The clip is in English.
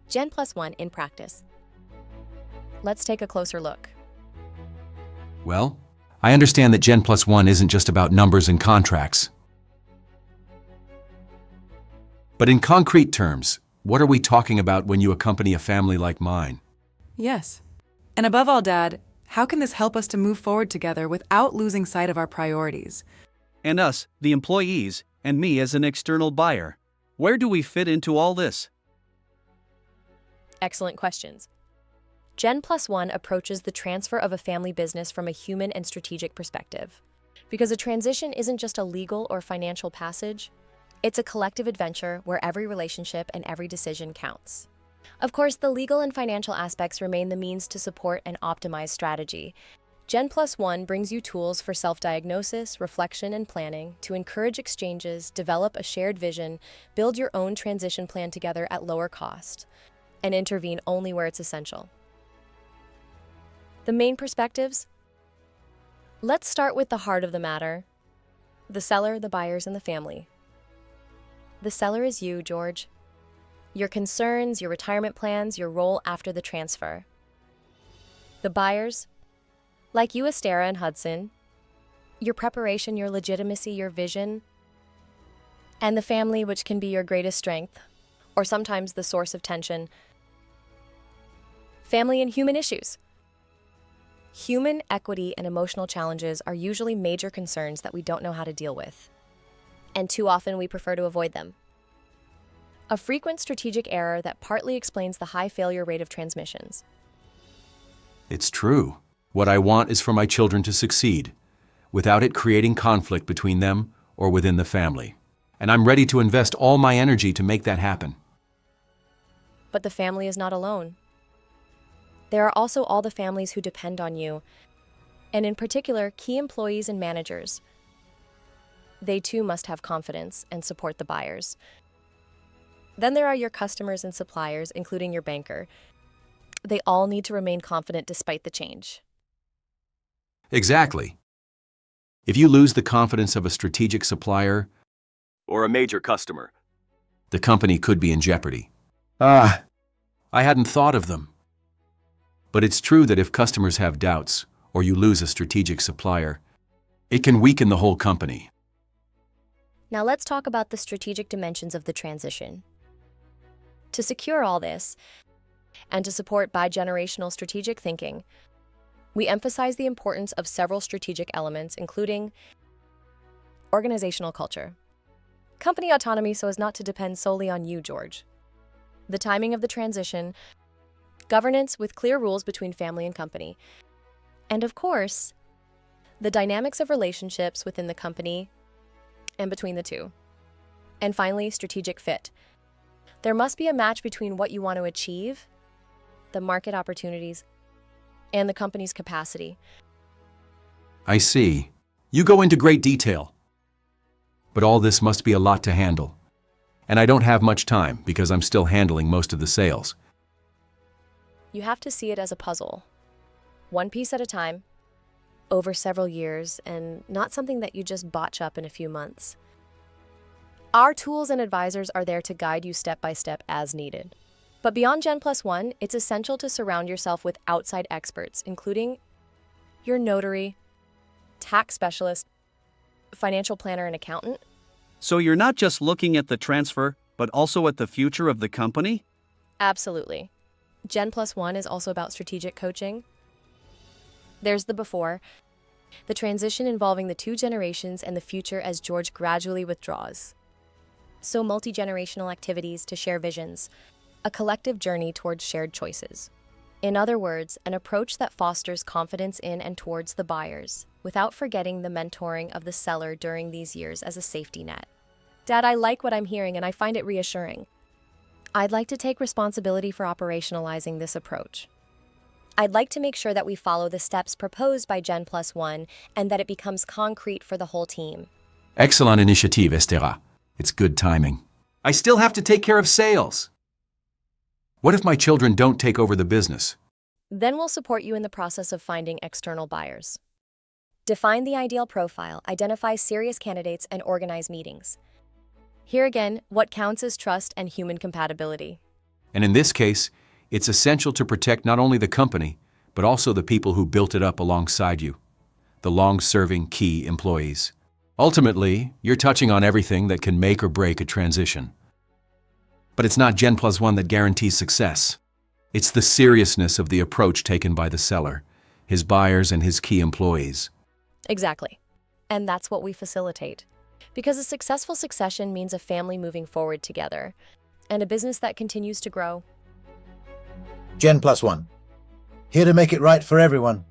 Gen+1 in practice. Let's take a closer look. Well, I understand that Gen+1 isn't just about numbers and contracts. But in concrete terms, what are we talking about when you accompany a family like mine? Yes. And above all, Dad, how can this help us to move forward together without losing sight of our priorities? And us, the employees, and me as an external buyer. Where do we fit into all this? Excellent questions. Gen+1 approaches the transfer of a family business from a human and strategic perspective. Because a transition isn't just a legal or financial passage, it's a collective adventure where every relationship and every decision counts. Of course, the legal and financial aspects remain the means to support and optimize strategy. Gen+1 brings you tools for self-diagnosis, reflection, and planning to encourage exchanges, develop a shared vision, build your own transition plan together at lower cost, and intervene only where it's essential. The main perspectives? Let's start with the heart of the matter: the seller, the buyers, and the family. The seller is you, George. Your concerns, your retirement plans, your role after the transfer. The buyers, like you, Astera and Hudson, your preparation, your legitimacy, your vision. And the family, which can be your greatest strength, or sometimes the source of tension. Family and human issues. Human, equity, and emotional challenges are usually major concerns that we don't know how to deal with, and too often we prefer to avoid them. A frequent strategic error that partly explains the high failure rate of transmissions. It's true. What I want is for my children to succeed, without it creating conflict between them or within the family. And I'm ready to invest all my energy to make that happen. But the family is not alone. There are also all the families who depend on you, and in particular, key employees and managers. They too must have confidence and support the buyers. Then there are your customers and suppliers, including your banker. They all need to remain confident despite the change. Exactly. If you lose the confidence of a strategic supplier or a major customer, the company could be in jeopardy. I hadn't thought of them. But it's true that if customers have doubts or you lose a strategic supplier, it can weaken the whole company. Now let's talk about the strategic dimensions of the transition. To secure all this, and to support bi-generational strategic thinking, we emphasize the importance of several strategic elements, including organizational culture, company autonomy so as not to depend solely on you, George, the timing of the transition, governance with clear rules between family and company, and of course, the dynamics of relationships within the company and between the two. And finally, strategic fit. There must be a match between what you want to achieve, the market opportunities, and the company's capacity. I see. You go into great detail. But all this must be a lot to handle. And I don't have much time because I'm still handling most of the sales. You have to see it as a puzzle, one piece at a time, over several years, and not something that you just botch up in a few months. Our tools and advisors are there to guide you step by step as needed. But beyond Gen+1, it's essential to surround yourself with outside experts, including your notary, tax specialist, financial planner, and accountant. So you're not just looking at the transfer, but also at the future of the company? Absolutely. Gen+1 is also about strategic coaching. There's the before, the transition involving the two generations, and the future as George gradually withdraws. So multi-generational activities to share visions, a collective journey towards shared choices. In other words, an approach that fosters confidence in and towards the buyers, without forgetting the mentoring of the seller during these years as a safety net. Dad, I like what I'm hearing and I find it reassuring. I'd like to take responsibility for operationalizing this approach. I'd like to make sure that we follow the steps proposed by Gen+1 and that it becomes concrete for the whole team. Excellent initiative, Estera. It's good timing. I still have to take care of sales. What if my children don't take over the business? Then we'll support you in the process of finding external buyers. Define the ideal profile, identify serious candidates, and organize meetings. Here again, what counts is trust and human compatibility. And in this case, it's essential to protect not only the company, but also the people who built it up alongside you, the long-serving key employees. Ultimately, you're touching on everything that can make or break a transition. But it's not Gen+1 that guarantees success. It's the seriousness of the approach taken by the seller, his buyers, and his key employees. Exactly. And that's what we facilitate. Because a successful succession means a family moving forward together, and a business that continues to grow. Gen+1. Here to make it right for everyone.